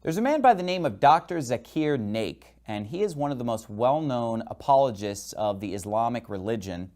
There's a man by the name of Dr. Zakir Naik, and he is one of the most well-known apologists of the Islamic religion.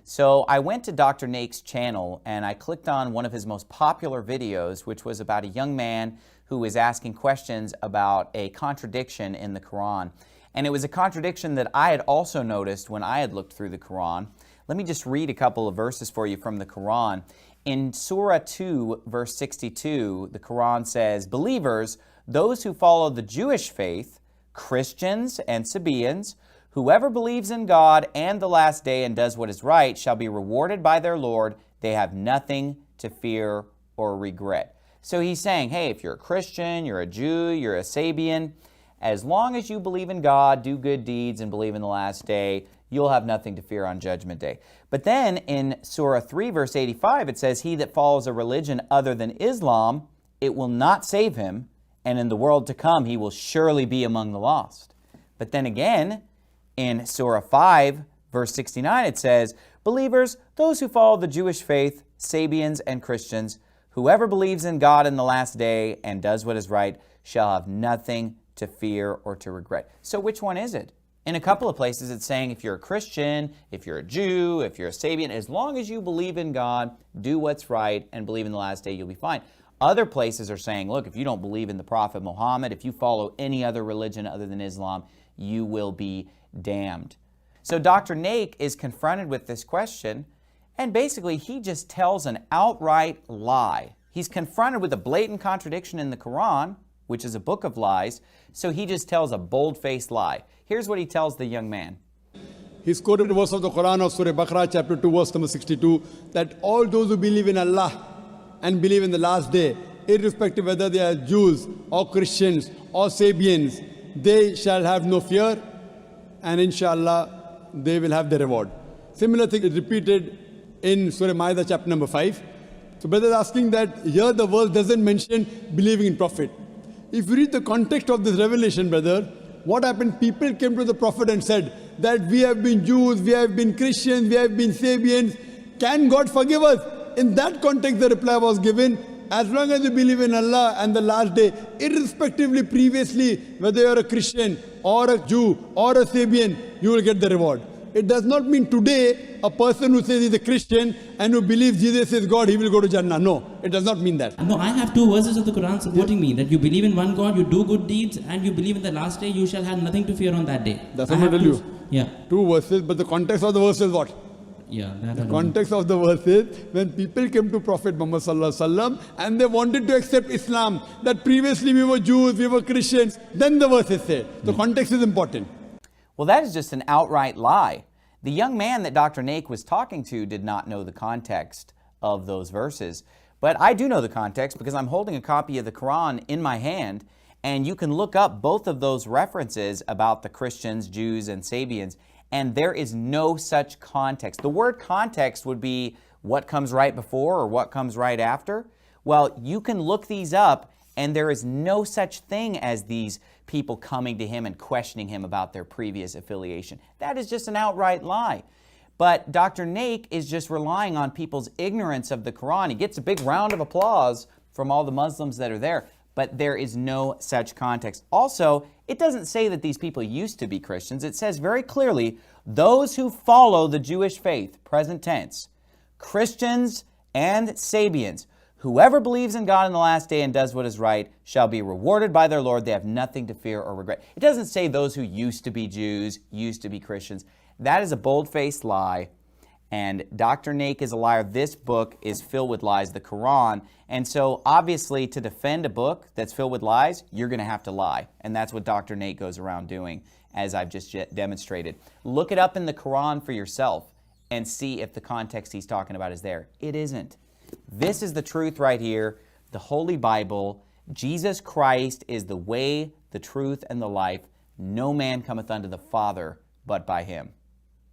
So I went to Dr. Naik's channel and I clicked on one of his most popular videos, which was about a young man who was asking questions about a contradiction in the Qur'an. And it was a contradiction that I had also noticed when I had looked through the Qur'an. Let me just read a couple of verses for you from the Qur'an. In Surah 2, verse 62, the Qur'an says, "Believers, those who follow the Jewish faith, Christians and Sabaeans, whoever believes in God and the last day and does what is right shall be rewarded by their Lord. They have nothing to fear or regret." So he's saying, hey, if you're a Christian, you're a Jew, you're a Sabaean, as long as you believe in God, do good deeds, and believe in the last day, you'll have nothing to fear on Judgment Day. But then in Surah 3, verse 85, it says, "He that follows a religion other than Islam, it will not save him, and in the world to come he will surely be among the lost." But then again, in Surah 5, verse 69, it says, "Believers, those who follow the Jewish faith, Sabaeans and Christians, whoever believes in God in the last day and does what is right, shall have nothing to fear or to regret." So which one is it? In a couple of places it's saying if you're a Christian, if you're a Jew, if you're a Sabaean, as long as you believe in God, do what's right, and believe in the last day, you'll be fine. Other places are saying, look, if you don't believe in the Prophet Muhammad, if you follow any other religion other than Islam, you will be damned. So Dr. Naik is confronted with this question, and basically he just tells an outright lie. He's confronted with a blatant contradiction in the Qur'an, which is a book of lies, so he just tells a bold-faced lie. Here's what he tells the young man. He's quoted a verse of the Qur'an of Surah Baqarah, chapter 2, verse number 62, that all those who believe in Allah and believe in the last day, irrespective whether they are Jews or Christians or Sabaeans, they shall have no fear, and inshallah they will have the reward. Similar thing is repeated in Surah Ma'idah chapter number 5. So brother is asking that here the verse doesn't mention believing in Prophet. If you read the context of this revelation, brother, what happened? People came to the Prophet and said that we have been Jews, we have been Christians, we have been Sabaeans. Can God forgive us? In that context, the reply was given, as long as you believe in Allah and the last day, irrespectively previously, whether you are a Christian or a Jew or a Sabaean, you will get the reward. It does not mean today a person who says he's a Christian and who believes Jesus is God, he will go to Jannah. No, it does not mean that. No, I have two verses of the Quran supporting me, that you believe in one God, you do good deeds, and you believe in the last day, you shall have nothing to fear on that day. That's what I tell you. Yeah. Two verses, but the context of the verse is what? Yeah, the context of the verse is when people came to Prophet Muhammad sallallahu alaihi wasallam and they wanted to accept Islam, that previously we were Jews, we were Christians, then the verse is said. The context is important. Well, that is just an outright lie. The young man that Dr. Naik was talking to did not know the context of those verses. But I do know the context because I'm holding a copy of the Quran in my hand, and you can look up both of those references about the Christians, Jews, and Sabaeans, and there is no such context. The word context would be what comes right before or what comes right after. Well, you can look these up, and there is no such thing as these people coming to him and questioning him about their previous affiliation. That is just an outright lie. But Dr. Naik is just relying on people's ignorance of the Quran. He gets a big round of applause from all the Muslims that are there, but there is no such context. Also, it doesn't say that these people used to be Christians. It says very clearly, those who follow the Jewish faith, present tense, Christians and Sabaeans, whoever believes in God in the last day and does what is right shall be rewarded by their Lord. They have nothing to fear or regret. It doesn't say those who used to be Jews, used to be Christians. That is a bold-faced lie, and Dr. Naik is a liar. This book is filled with lies, the Quran, and so obviously to defend a book that's filled with lies, you're going to have to lie, and that's what Dr. Naik goes around doing, as I've just demonstrated. Look it up in the Quran for yourself and see if the context he's talking about is there. It isn't. This is the truth right here, the Holy Bible. Jesus Christ is the way, the truth, and the life. No man cometh unto the Father but by him.